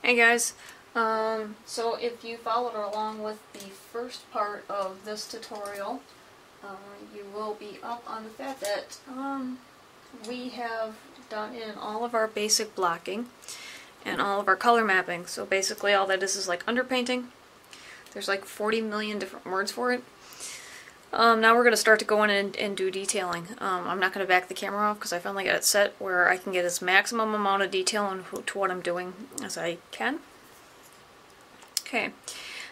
Hey guys, so if you followed along with the first part of this tutorial, you will be up on the fact that we have done in all of our basic blocking and all of our color mapping. So basically all that is like underpainting. There's like 40 million different words for it. Now we're going to start to go in and do detailing. I'm not going to back the camera off because I finally got it set where I can get as maximum amount of detail into what I'm doing as I can. Okay,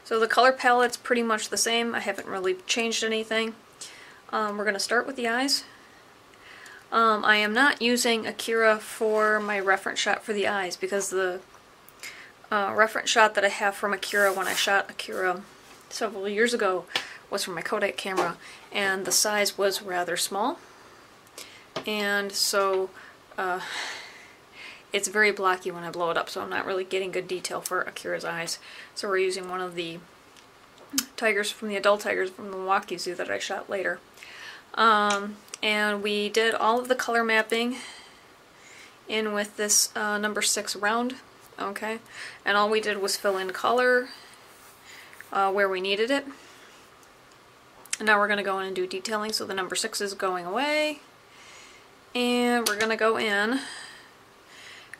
so the color palette's pretty much the same. I haven't really changed anything. We're going to start with the eyes. I am not using Akira for my reference shot for the eyes because the reference shot that I have from Akira when I shot Akira several years ago was from my Kodak camera, and the size was rather small, and so it's very blocky when I blow it up, so I'm not really getting good detail for Akira's eyes. So we're using one of the tigers from the adult tigers from the Milwaukee Zoo that I shot later. And we did all of the color mapping in with this number 6 round, okay, and all we did was fill in color where we needed it. And now we're going to go in and do detailing, so the number 6 is going away. And we're going to go in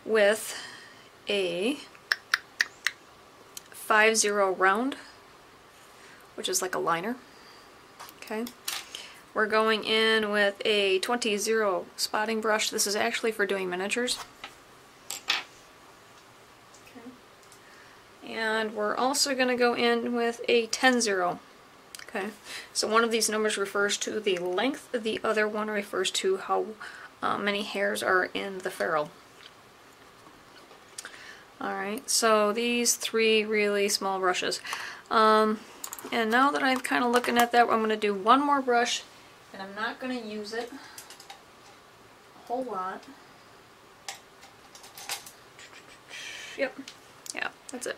with a 5-0 round, which is like a liner. Okay. We're going in with a 20-0 spotting brush. This is actually for doing miniatures. Okay. And we're also going to go in with a 10-0. Okay, so one of these numbers refers to the length, the other one refers to how many hairs are in the ferrule. Alright, so these 3 really small brushes. And now that I'm kind of looking at that, I'm going to do one more brush, and I'm not going to use it a whole lot. Yep, yeah, that's it.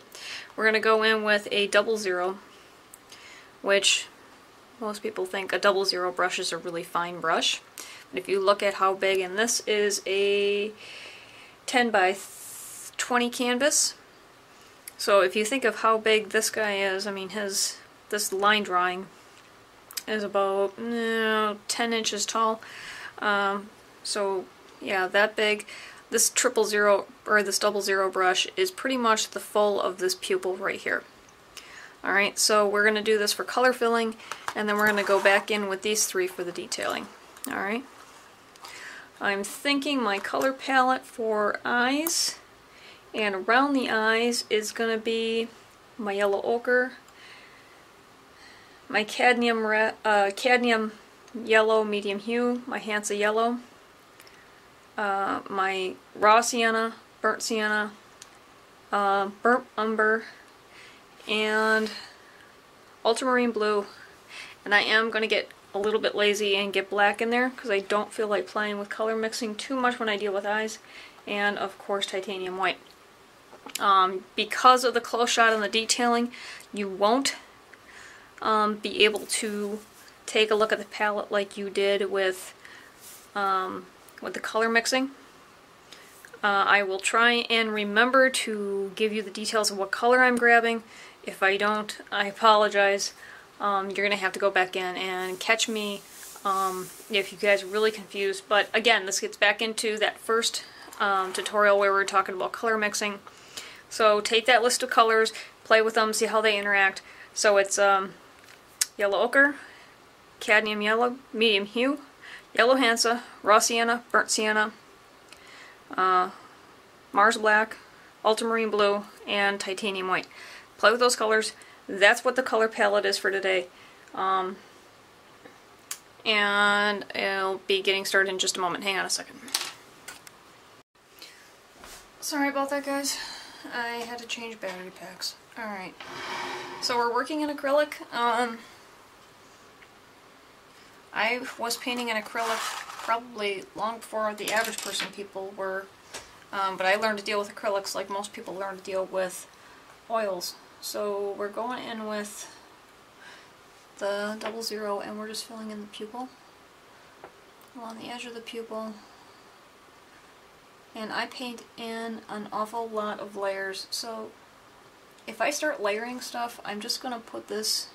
We're going to go in with a 00. Which most people think a 00 brush is a really fine brush. But if you look at how big, and this is a 10 by 20 canvas. So if you think of how big this guy is, I mean this line drawing is about 10 inches tall. So yeah, that big. This 000 or this 00 brush is pretty much the full of this pupil right here. Alright, so we're going to do this for color filling, and then we're going to go back in with these 3 for the detailing. Alright. I'm thinking my color palette for eyes and around the eyes is going to be my yellow ochre, my cadmium yellow medium hue, my Hansa yellow, my raw sienna, burnt sienna, burnt umber, and ultramarine blue. And I am going to get a little bit lazy and get black in there because I don't feel like playing with color mixing too much when I deal with eyes. And of course titanium white. Because of the close shot and the detailing, you won't be able to take a look at the palette like you did with the color mixing. I will try and remember to give you the details of what color I'm grabbing. If I don't, I apologize. You're going to have to go back in and catch me if you guys are really confused. But again, this gets back into that first tutorial where we were talking about color mixing. So take that list of colors, play with them, see how they interact. So it's yellow ochre, cadmium yellow, medium hue, yellow Hansa, raw sienna, burnt sienna, Mars black, ultramarine blue, and titanium white. Play with those colors. That's what the color palette is for today. And I'll be getting started in just a moment. Hang on a second. Sorry about that, guys. I had to change battery packs. Alright. So we're working in acrylic. I was painting in acrylic probably long before the average person people were. But I learned to deal with acrylics like most people learn to deal with oils. So we're going in with the 00 and we're just filling in the pupil along the edge of the pupil and I paint in an awful lot of layers, so if I start layering stuff, I'm just going to put this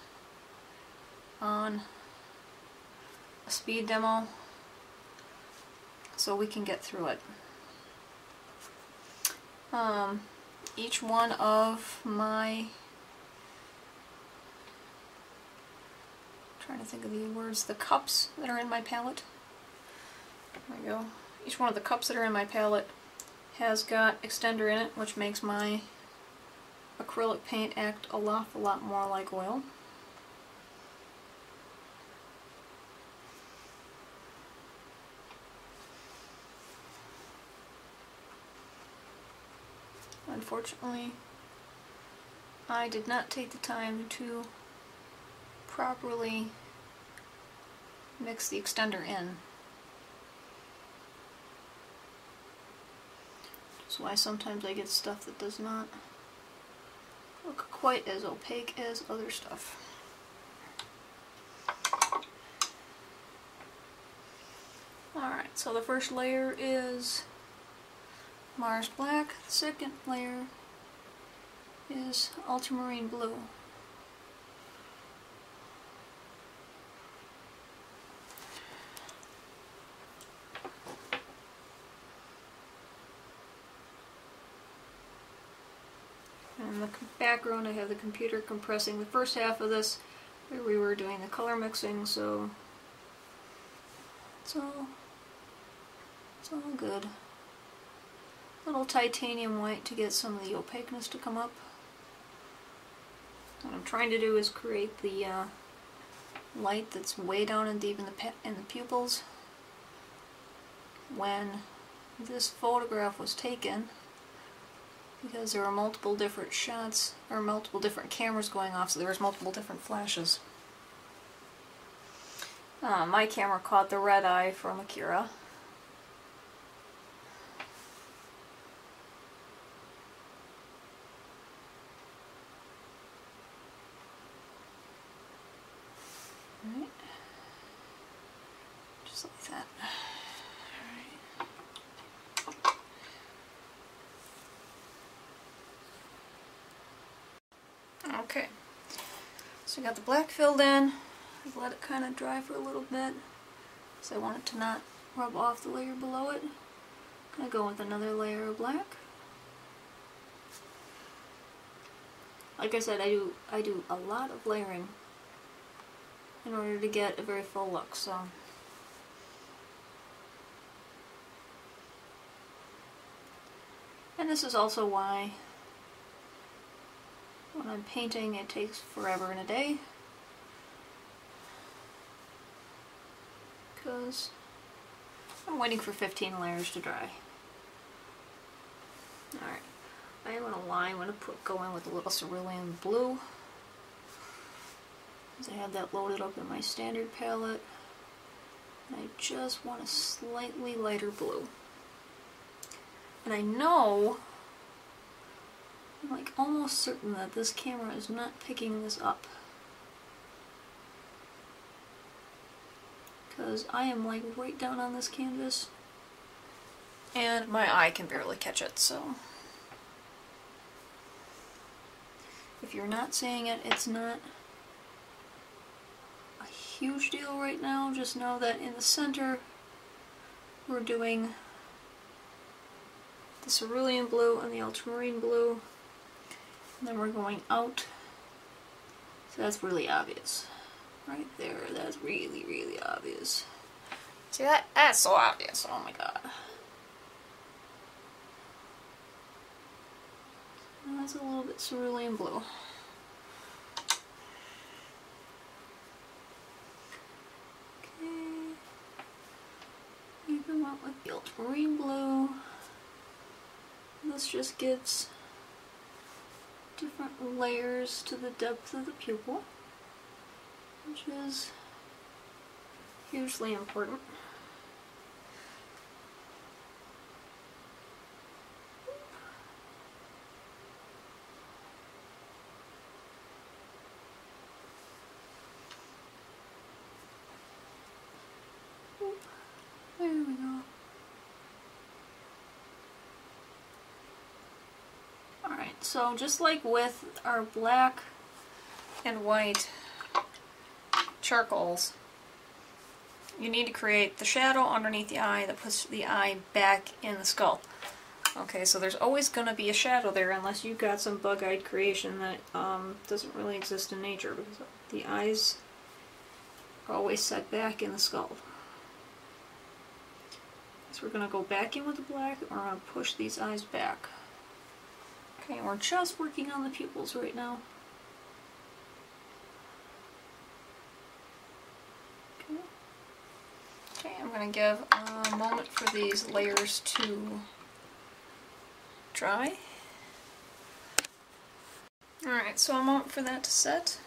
on a speed demo so we can get through it. Each one of my, trying to think of the words, the cups that are in my palette. There we go. Each one of the cups that are in my palette has got extender in it, which makes my acrylic paint act a lot more like oil. Unfortunately, I did not take the time to properly mix the extender in. That's why sometimes I get stuff that does not look quite as opaque as other stuff. Alright, so the first layer is Mars Black, the second layer is Ultramarine Blue. In the background I have the computer compressing the first half of this where we were doing the color mixing, so it's all good. Little titanium white to get some of the opaqueness to come up. What I'm trying to do is create the light that's way down and deep in the pupils. When this photograph was taken, because there were multiple different shots, or multiple different cameras going off, so there was multiple different flashes. My camera caught the red eye from Akira. Right. Just like that. Alright. Okay. So I got the black filled in. I've let it kind of dry for a little bit, so I want it to not rub off the layer below it. I'm going to go with another layer of black. Like I said, I do a lot of layering in order to get a very full look, so. And this is also why when I'm painting it takes forever and a day, because I'm waiting for 15 layers to dry. Alright, I am going to line, I'm going to go in with a little cerulean blue. I have that loaded up in my standard palette, and I just want a slightly lighter blue. And I know, I'm like almost certain that this camera is not picking this up, because I am like right down on this canvas and my eye can barely catch it, so if you're not seeing it, it's not huge deal right now. Just know that in the center we're doing the cerulean blue and the ultramarine blue, and then we're going out, so that's really obvious right there. That's really obvious. See, that's so obvious. Oh my god. And that's a little bit cerulean blue. With the ultramarine blue. This just gives different layers to the depth of the pupil, which is hugely important. There we go. So just like with our black and white charcoals, you need to create the shadow underneath the eye that puts the eye back in the skull. Okay, so there's always going to be a shadow there unless you've got some bug-eyed creation that doesn't really exist in nature, because the eyes are always set back in the skull. So we're going to go back in with the black, and we're going to push these eyes back. Okay, we're just working on the pupils right now. Okay, I'm going to give a moment for these layers to dry. Alright, so a moment for that to set.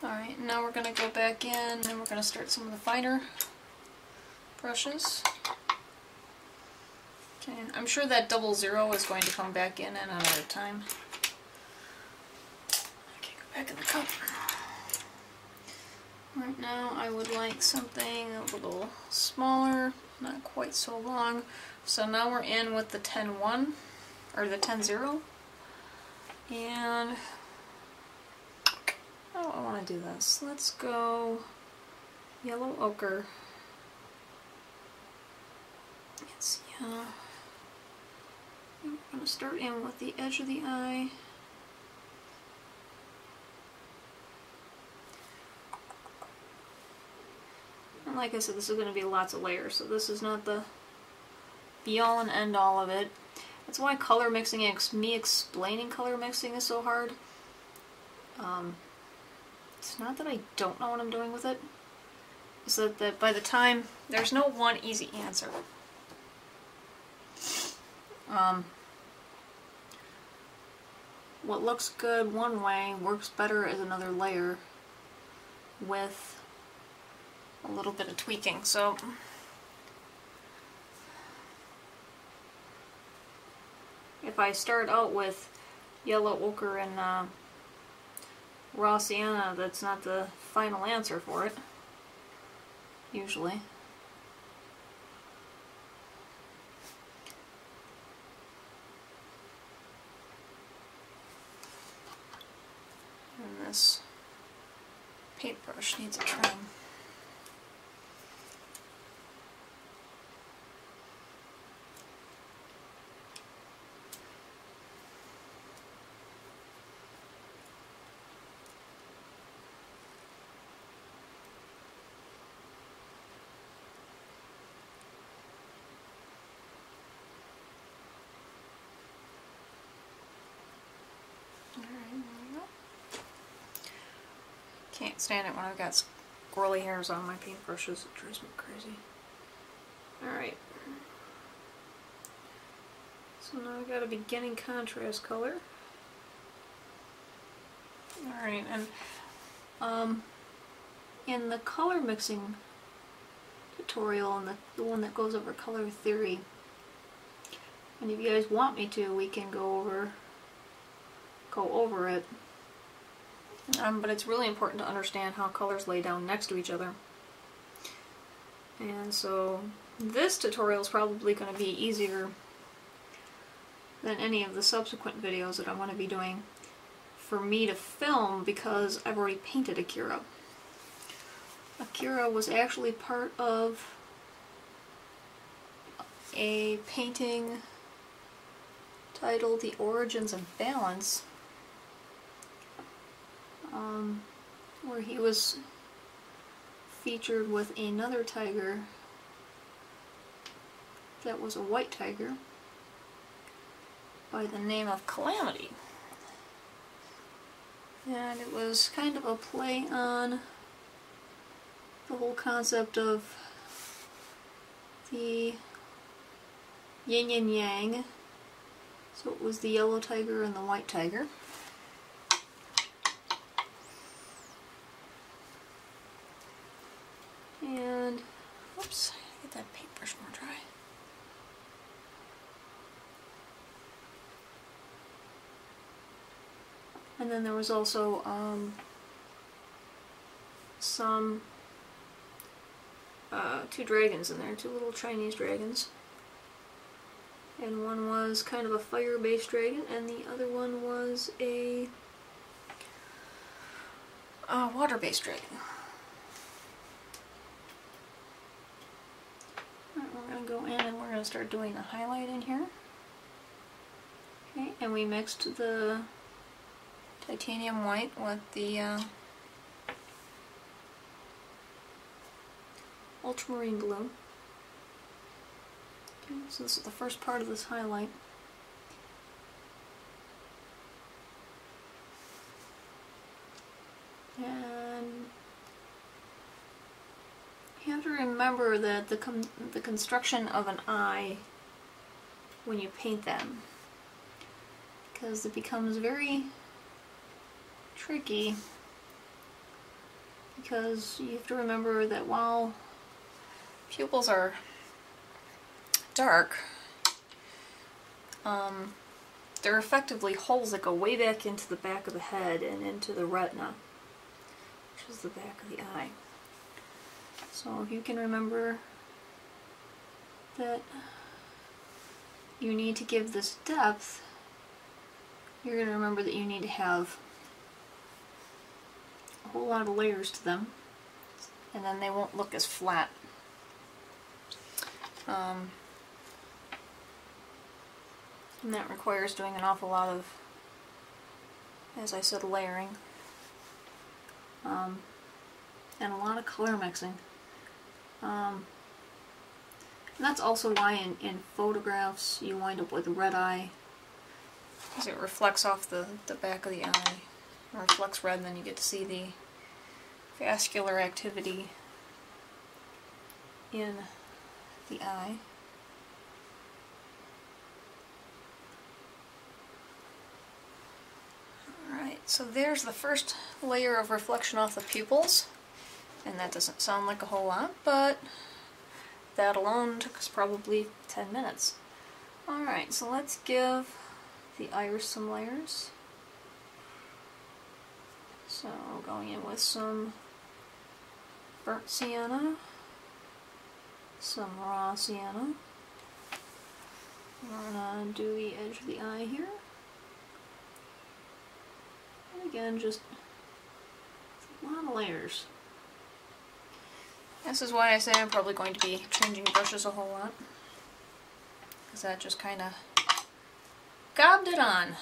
Alright, now we're going to go back in and we're going to start some of the finer brushes. Okay, I'm sure that 00 is going to come back in at another time. Okay, go back in the cup. Right now I would like something a little smaller, not quite so long. So now we're in with the 10-1, or the 10-0. And how do I want to do this? Let's go yellow ochre. Let's see. I'm going to start in with the edge of the eye. And like I said, this is going to be lots of layers, so this is not the be-all and end-all of it. That's why color mixing, me explaining color mixing is so hard. It's not that I don't know what I'm doing with it. It's that by the time, there's no one easy answer. What looks good one way works better as another layer with a little bit of tweaking. So if I start out with yellow ochre and raw sienna, that's not the final answer for it, usually. And this paintbrush needs a trim. Can't stand it when I've got squirrely hairs on my paintbrushes. It drives me crazy. Alright. So now I've got a beginning contrast color. Alright, and in the color mixing tutorial, and the one that goes over color theory, and if you guys want me to, we can go over it. But it's really important to understand how colors lay down next to each other. And so this tutorial is probably going to be easier than any of the subsequent videos that I want to be doing for me to film, because I've already painted Akira. Akira was actually part of a painting titled The Origins of Balance, where he was featured with another tiger that was a white tiger by the name of Calamity. And it was kind of a play on the whole concept of the yin and yang. So it was the yellow tiger and the white tiger. And, oops, I gotta get that paintbrush more dry. And then there was also some two dragons in there, two little Chinese dragons. and one was kind of a fire-based dragon, and the other one was a water-based dragon. Alright, we're going to go in and we're going to start doing the highlight in here. Okay, and we mixed the titanium white with the ultramarine blue. Okay, so this is the first part of this highlight. And you have to remember that the construction of an eye when you paint them, because it becomes very tricky, because you have to remember that while pupils are dark, they're effectively holes that go way back into the back of the head and into the retina, which is the back of the eye. So if you can remember that you need to give this depth, you're going to remember that you need to have a whole lot of layers to them, and then they won't look as flat. And that requires doing an awful lot of, as I said, layering, and a lot of color mixing. And that's also why in photographs you wind up with a red eye, because it reflects off the back of the eye. It reflects red, and then you get to see the vascular activity in the eye. Alright, so there's the first layer of reflection off the pupils, and that doesn't sound like a whole lot, but that alone took us probably 10 minutes. Alright, so let's give the iris some layers. So going in with some burnt sienna, some raw sienna. We're going to do the edge of the eye here. And again, just a lot of layers. This is why I say I'm probably going to be changing brushes a whole lot, because that just kind of gobbed it on.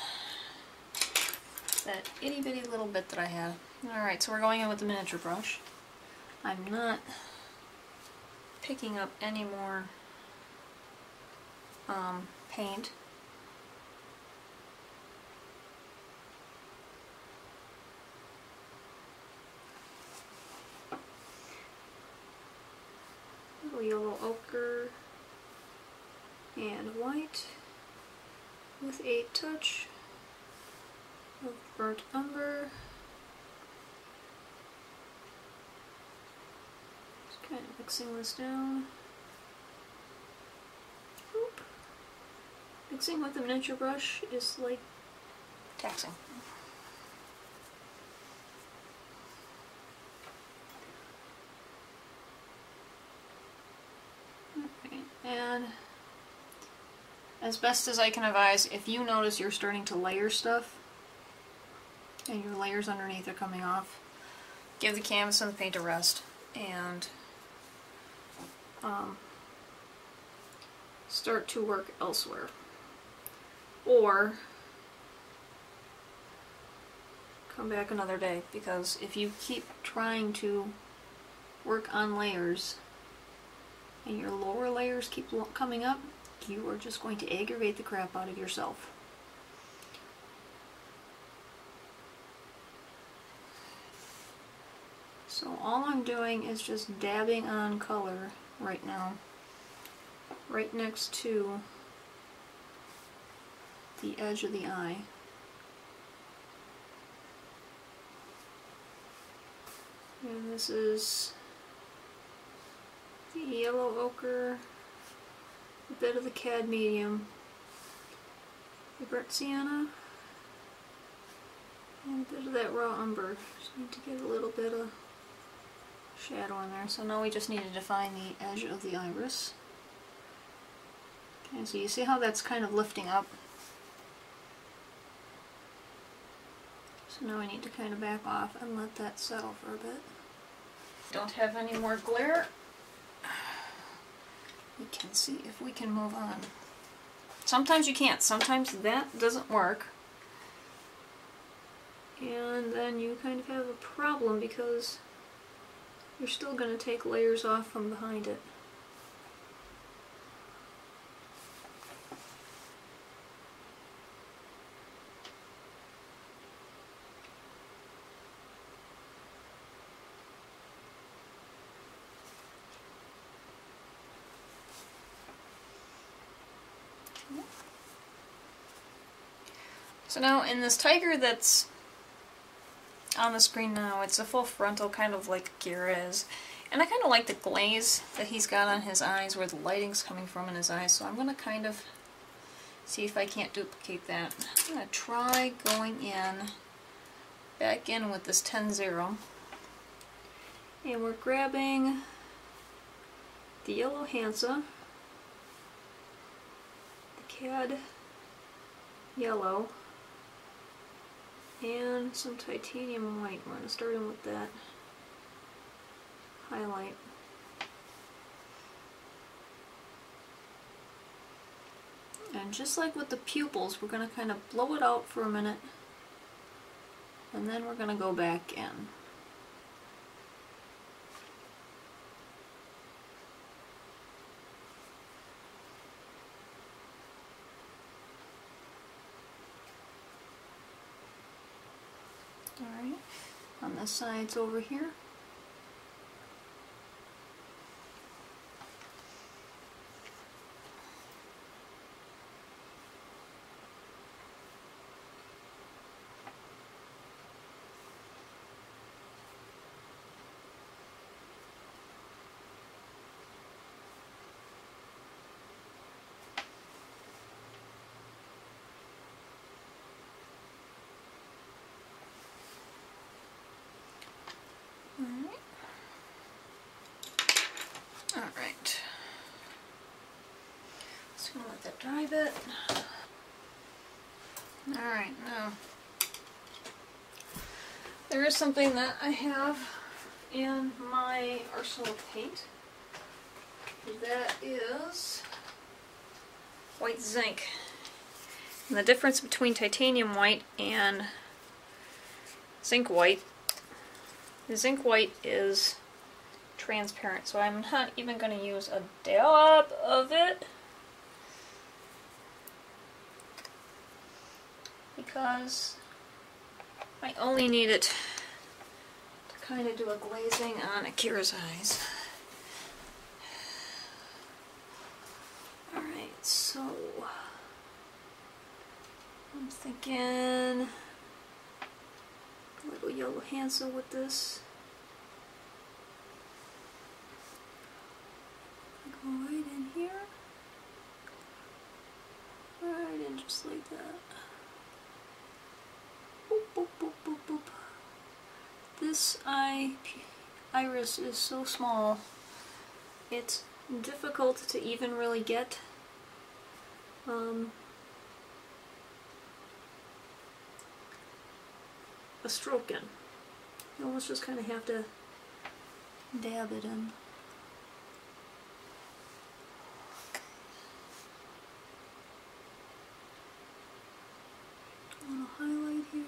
That itty bitty little bit that I have. Alright, so we're going in with the miniature brush. I'm not picking up any more paint. Yellow ochre and white with a touch of burnt umber. Just kind of mixing this down. Oop. Mixing with the miniature brush is like taxing. And as best as I can advise, if you notice you're starting to layer stuff and your layers underneath are coming off, give the canvas and the paint a rest and start to work elsewhere. Or come back another day, because if you keep trying to work on layers and your lower layers keep coming up, you are just going to aggravate the crap out of yourself. So all I'm doing is just dabbing on color right now, right next to the edge of the eye. And this is the yellow ochre, a bit of the cadmium, the burnt sienna, and a bit of that raw umber. Just need to get a little bit of shadow in there. So now we just need to define the edge of the iris. Okay, so you see how that's kind of lifting up? So now I need to kind of back off and let that settle for a bit. Don't have any more glare. We can see if we can move on. Sometimes you can't. Sometimes that doesn't work. And then you kind of have a problem because you're still going to take layers off from behind it. So now in this tiger that's on the screen now, it's a full frontal, kind of like Kira is. And I kind of like the glaze that he's got on his eyes, where the lighting's coming from in his eyes, so I'm going to kind of see if I can't duplicate that. I'm going to try going back in with this 10-0. And we're grabbing the yellow Hansa, the Cad yellow, and some titanium white. We're going to start in with that highlight. And just like with the pupils, we're going to kind of blow it out for a minute, and then we're going to go back in. Alright, on the sides over here. Alright. Just gonna let that dry a bit. Alright, now there is something that I have in my arsenal of paint. That is white zinc. And the difference between titanium white and zinc white, the zinc white is transparent, so I'm not even going to use a dab of it because I only need it to kind of do a glazing on Akira's eyes. Alright, so I'm thinking a little yellow Hansa with this. Go right in here. Right in just like that. Boop, boop, boop, boop, boop. This iris is so small, it's difficult to even really get a stroke in. You almost just kind of have to dab it in. A little highlight here.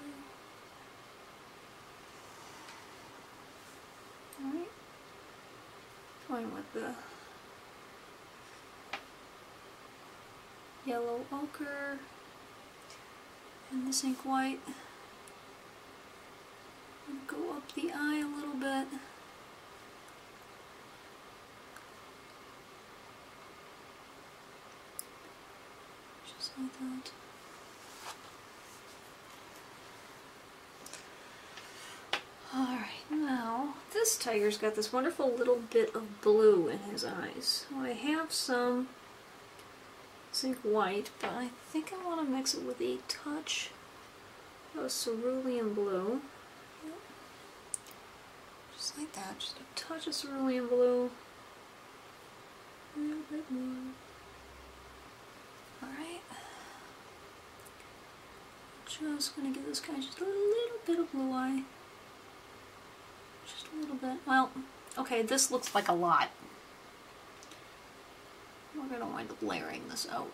Alright. Going with the yellow ochre and the zinc white. And go up the eye a little bit. Just like that. Alright, now this tiger's got this wonderful little bit of blue in his eyes. So I have some zinc white, but I think I want to mix it with a touch of cerulean blue. Yep. Just like that, just a touch of cerulean blue. A little bit more. Just gonna give this guy just a little bit of blue eye. Just a little bit. Well, okay, this looks like a lot. We're gonna wind up layering this out.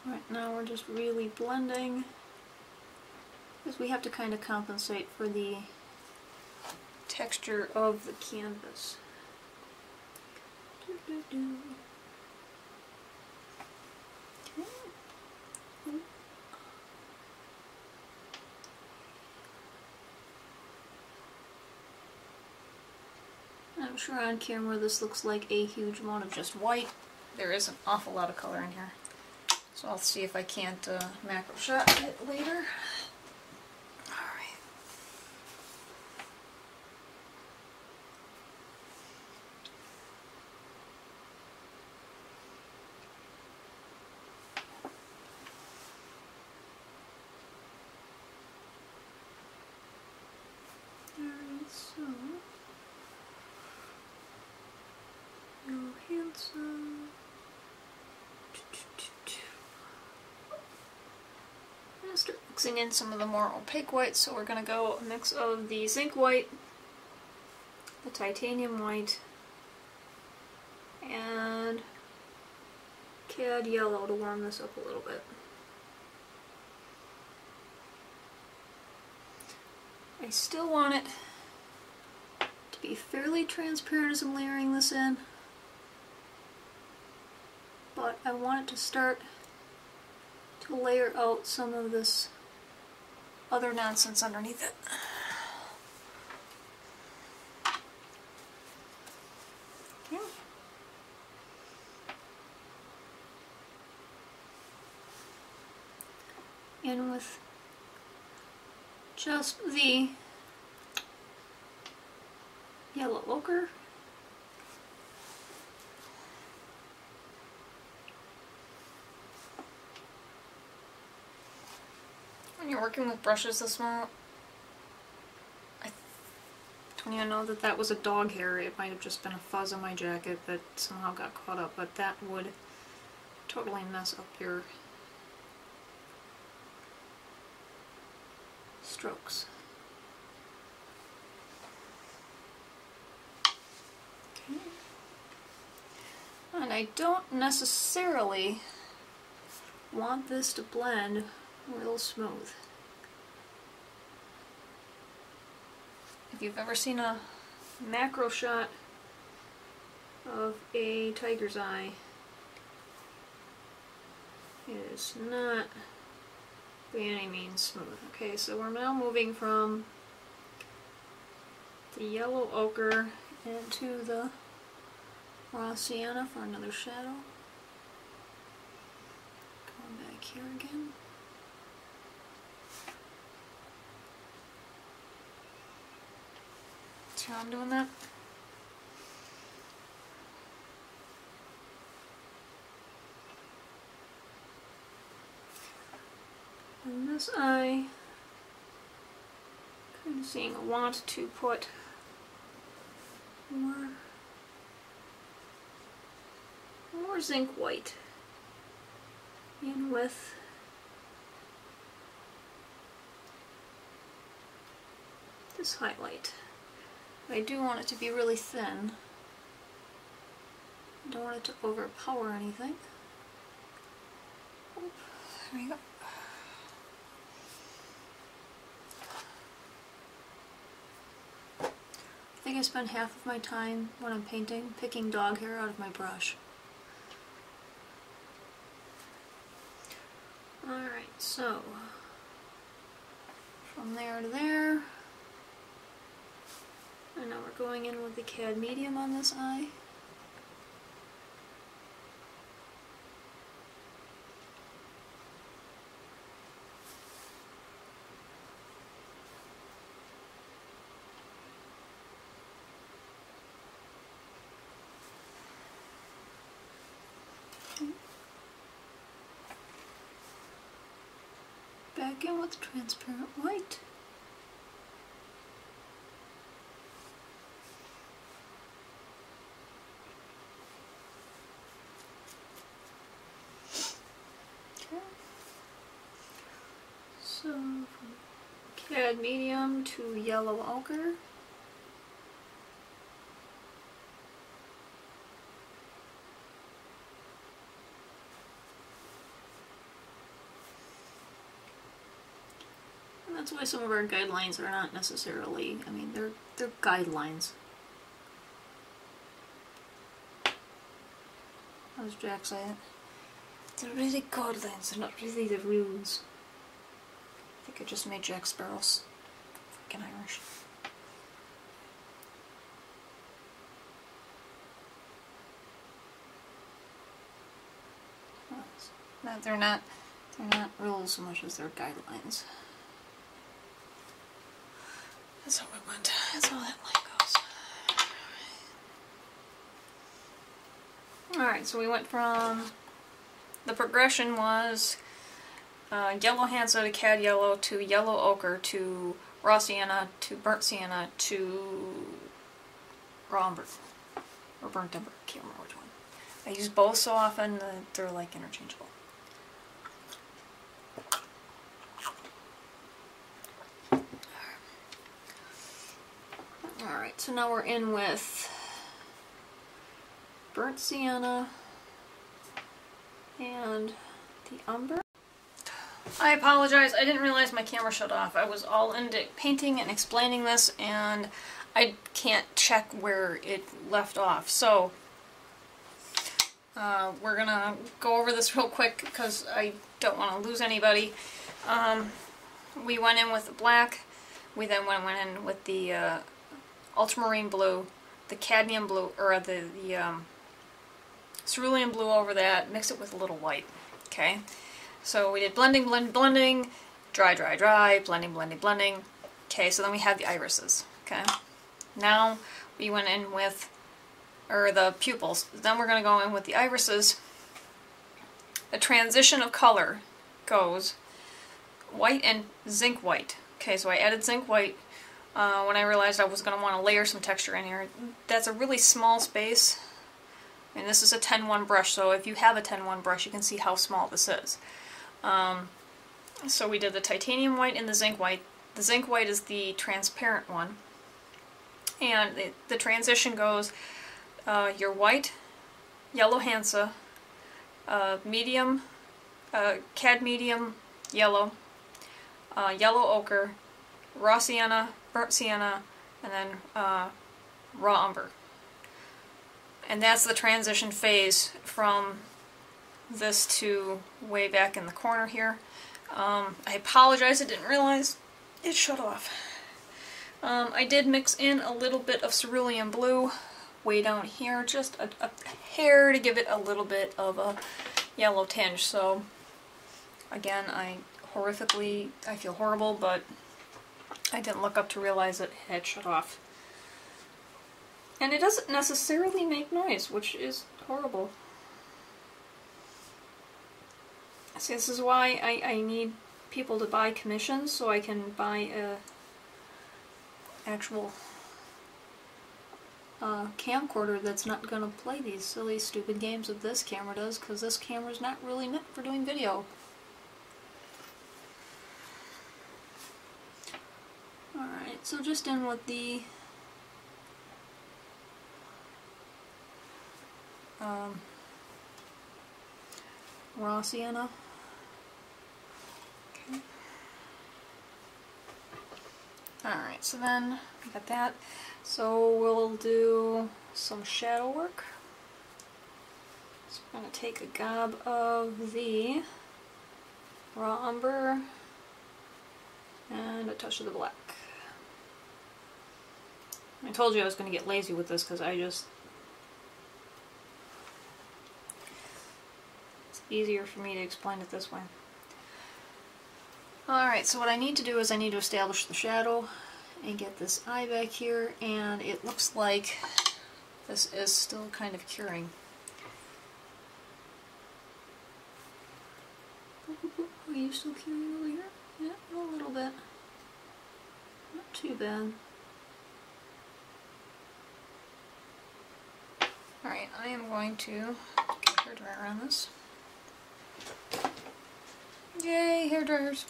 Right now we're just really blending because we have to kind of compensate for the texture of the canvas. Okay. I'm sure on camera this looks like a huge amount of just white. There is an awful lot of color in here. So I'll see if I can't macro shot it later. Alright. Alright, so Hansa. I'm going to start mixing in some of the more opaque whites, so we're going to go a mix of the zinc white, the titanium white, and cad yellow to warm this up a little bit. I still want it to be fairly transparent as I'm layering this in, but I want it to start to layer out some of this other nonsense underneath it. Okay. And with just the yellow ochre, when you're working with brushes this small, I don't even know that that was a dog hair. It might have just been a fuzz on my jacket that somehow got caught up, but that would totally mess up your strokes. Okay. And I don't necessarily want this to blend real smooth. If you've ever seen a macro shot of a tiger's eye, it is not by any means smooth. Okay, so we're now moving from the yellow ochre into the raw sienna for another shadow. Going back here again. See how I'm doing that? And this eye, kind of seeing a want to put more zinc white in with this highlight. I do want it to be really thin. I don't want it to overpower anything. Oh, there we go. I think I spend half of my time when I'm painting picking dog hair out of my brush. Alright, so from there to there, And now we're going in with the Cadmium on this eye. Back in with transparent white. Okay. So from cadmium to yellow ochre. That's why some of our guidelines are not necessarily, I mean, they're guidelines. How does Jack say it? They're really guidelines, they're not really the rules. I think I just made Jack Sparrows. Fucking Irish. No, they're not rules so much as they're guidelines. That's how it went. That's how that line goes. Alright, so we went from, the progression was yellow Hansa to cad yellow to yellow ochre to raw sienna to burnt sienna to raw umber. Or burnt umber. I can't remember which one. I use both so often that they're like interchangeable. Alright, so now we're in with burnt sienna and the umber. I apologize, I didn't realize my camera shut off. I was all into painting and explaining this and I can't check where it left off. So we're gonna go over this real quick because I don't want to lose anybody. We went in with the black, we then went in with the ultramarine blue, the cadmium blue, or the cerulean blue over that, mix it with a little white, okay? So we did blending, blend, blending, dry, dry, dry, blending, blending, blending, okay, so then we have the irises, okay? Now we went in with, or the pupils, then we're going to go in with the irises. The transition of color goes white and zinc white, okay, so I added zinc white when I realized I was going to want to layer some texture in here. That's a really small space, and this is a 10-1 brush, so if you have a 10-1 brush you can see how small this is. So we did the titanium white and the zinc white. The zinc white is the transparent one, and the transition goes your white, yellow Hansa, medium, cadmium yellow, yellow ochre, raw sienna, burnt sienna, and then raw umber. And that's the transition phase from this to way back in the corner here. I apologize, I didn't realize it shut off. I did mix in a little bit of cerulean blue way down here, just a hair to give it a little bit of a yellow tinge. So again, I feel horrible, but I didn't look up to realize it had shut off. And it doesn't necessarily make noise, which is horrible. See, this is why I need people to buy commissions, so I can buy a actual camcorder that's not going to play these silly, stupid games that this camera does, because this camera's not really meant for doing video. Alright, so just in with the raw sienna. Okay. Alright, so then we got that. So we'll do some shadow work. So I'm going to take a gob of the raw umber and a touch of the black. I told you I was going to get lazy with this because it's easier for me to explain it this way. Alright, so what I need to do is I need to establish the shadow and get this eye back here, and it looks like this is still kind of curing. Are you still curing over here? Yeah, a little bit. Not too bad. Alright, I am going to get a hairdryer on this. Yay, hairdryers!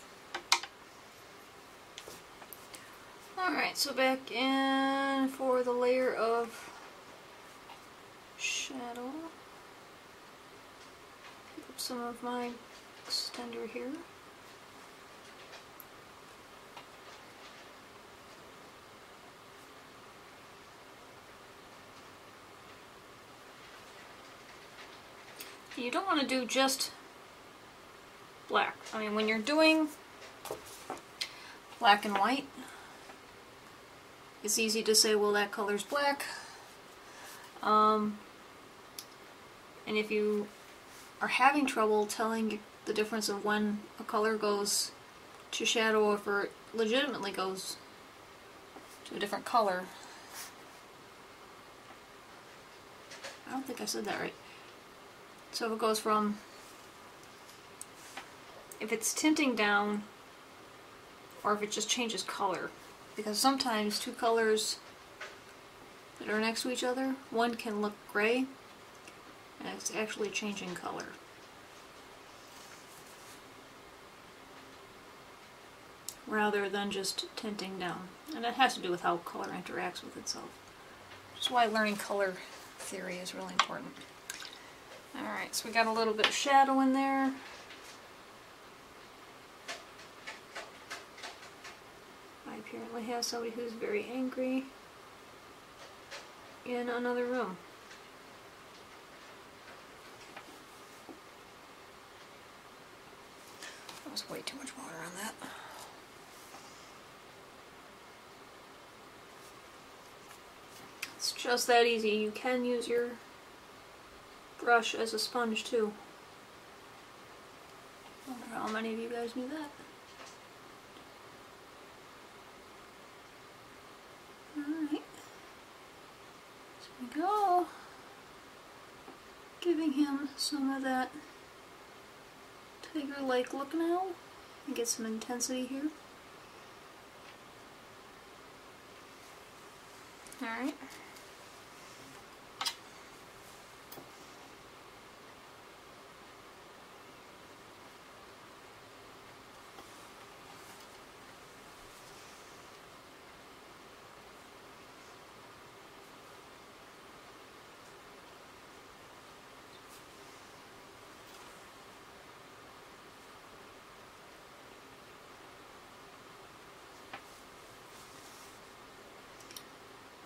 Alright, so back in for the layer of shadow. Pick up some of my extender here. You don't want to do just black. I mean, when you're doing black and white, it's easy to say, well, that color's black. And if you are having trouble telling the difference of when a color goes to shadow or if it legitimately goes to a different color. I don't think I said that right. So if it goes from, if it's tinting down, or if it just changes color. Because sometimes two colors that are next to each other, one can look gray, and it's actually changing color. Rather than just tinting down. And it has to do with how color interacts with itself. Which is why learning color theory is really important. Alright, so we got a little bit of shadow in there. I apparently have somebody who's very angry in another room. That was way too much water on that. It's just that easy. You can use your brush as a sponge too. I wonder how many of you guys knew that. Alright. So we go. Giving him some of that tiger-like look now. And get some intensity here. Alright.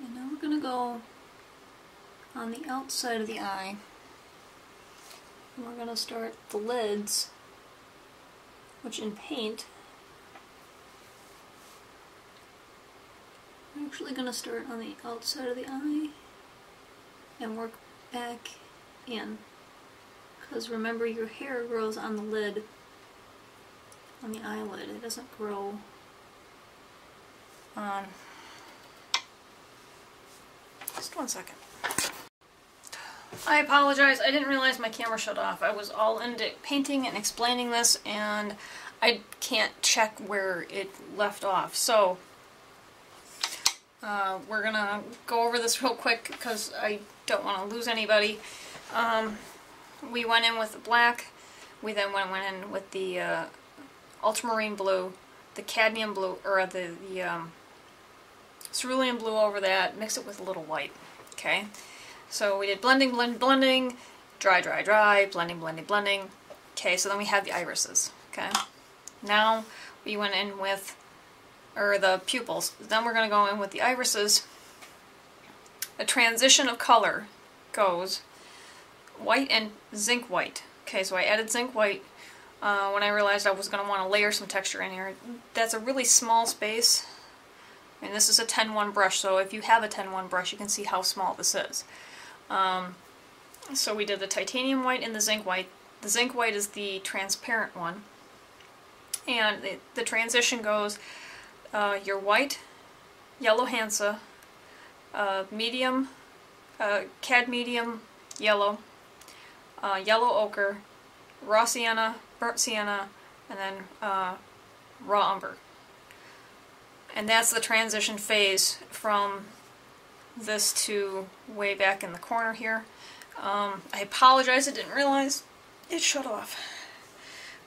And now we're going to go on the outside of the eye. And we're going to start the lids, which in paint, I'm actually going to start on the outside of the eye and work back in. Because remember, your hair grows on the lid, on the eyelid. It doesn't grow on... Just one second. I apologize, I didn't realize my camera shut off. I was all into painting and explaining this, and I can't check where it left off. So, we're gonna go over this real quick because I don't want to lose anybody. We went in with the black, we then went in with the ultramarine blue, the cadmium blue, or the cerulean blue over that, mix it with a little white, okay? So we did blending, blend, blending, dry, dry, dry, blending, blending, blending. Okay, so then we have the irises, okay? Now we went in with, or the pupils, then we're going to go in with the irises. The transition of color goes white and zinc white. Okay, so I added zinc white when I realized I was going to want to layer some texture in here. That's a really small space. And this is a 10-1 brush, so if you have a 10-1 brush, you can see how small this is. So we did the titanium white and the zinc white. The zinc white is the transparent one. And the transition goes your white, yellow Hansa, medium, cadmium yellow, yellow ochre, raw sienna, burnt sienna, and then raw umber. And that's the transition phase from this to way back in the corner here. I apologize, I didn't realize it shut off.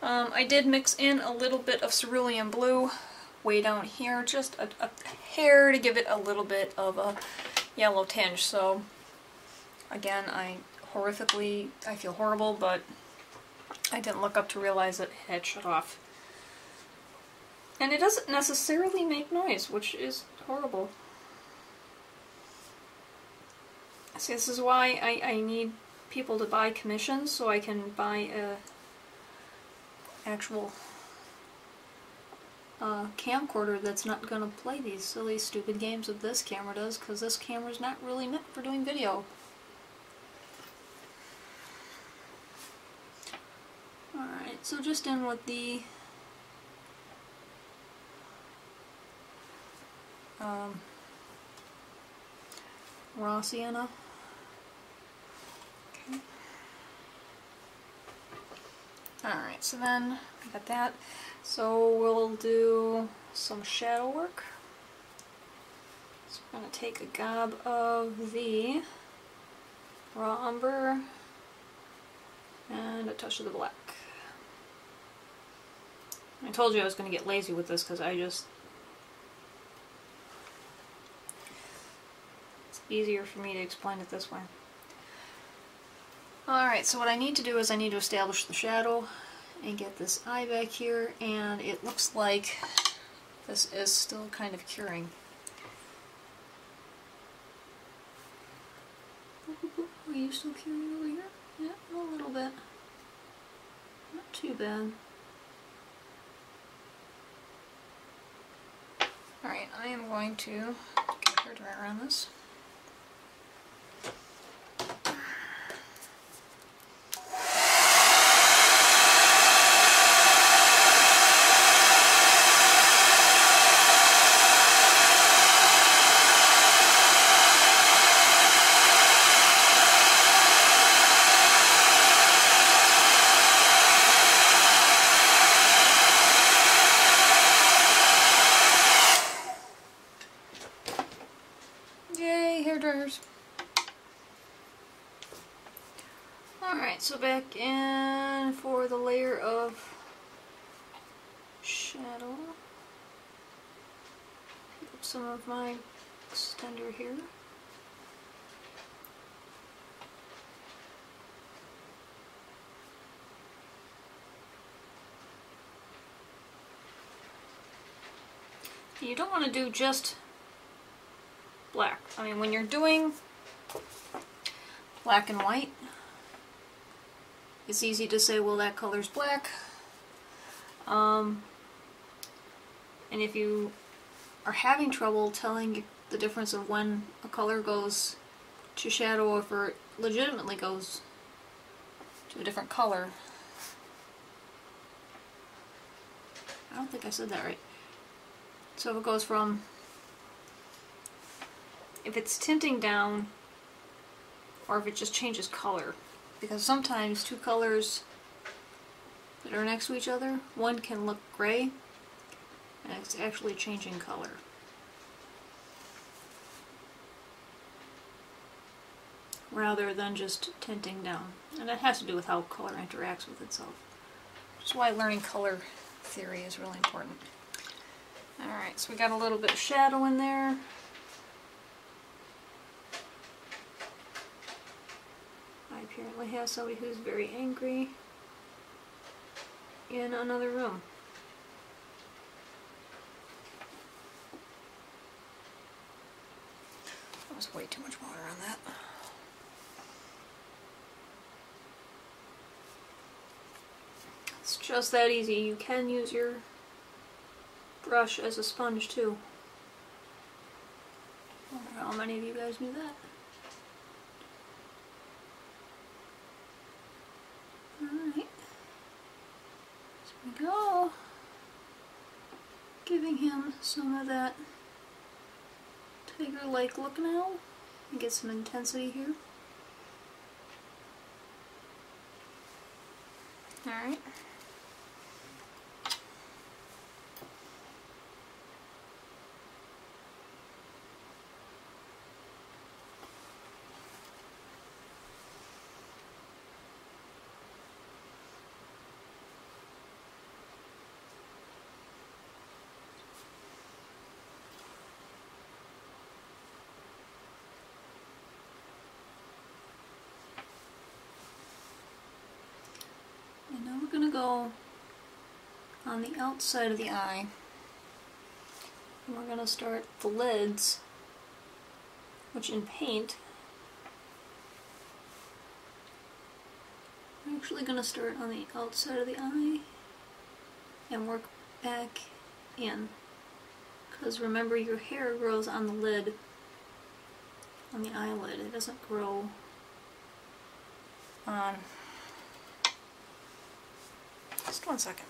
I did mix in a little bit of cerulean blue way down here, just a hair to give it a little bit of a yellow tinge. So again, I feel horrible, but I didn't look up to realize it had shut off. And it doesn't necessarily make noise, which is horrible. See, this is why I need people to buy commissions, so I can buy a actual camcorder that's not going to play these silly stupid games that this camera does, because this camera's not really meant for doing video. Alright, so just in with the raw sienna. Okay. Alright, so then we got that. So we'll do some shadow work. So we're going to take a gob of the raw umber and a touch of the black. I told you I was going to get lazy with this because it's easier for me to explain it this way. Alright, so what I need to do is I need to establish the shadow and get this eye back here, and it looks like this is still kind of curing. Are you still curing over here? Yeah, a little bit. Not too bad. Alright, I am going to get a hairdryer on this. Alright, so back in for the layer of shadow. Pick up some of my extender here. You don't want to do just black. I mean, when you're doing black and white, it's easy to say, well, that color's black. And if you are having trouble telling the difference of when a color goes to shadow or if it legitimately goes to a different color. I don't think I said that right. So if it goes from, if it's tinting down, or if it just changes color. Because sometimes two colors that are next to each other, one can look gray, and it's actually changing color. Rather than just tinting down. And that has to do with how color interacts with itself. Which is why learning color theory is really important. Alright, so we got a little bit of shadow in there. I apparently have somebody who's very angry in another room. That was way too much water on that. It's just that easy. You can use your brush as a sponge too. I wonder how many of you guys knew that. Alright. There we go. Giving him some of that tiger-like look now. And get some intensity here. Alright. And now we're going to go on the outside of the eye. And we're going to start the lids, which in paint, I'm actually going to start on the outside of the eye and work back in. Because remember, your hair grows on the lid, on the eyelid. It doesn't grow on... Just one second.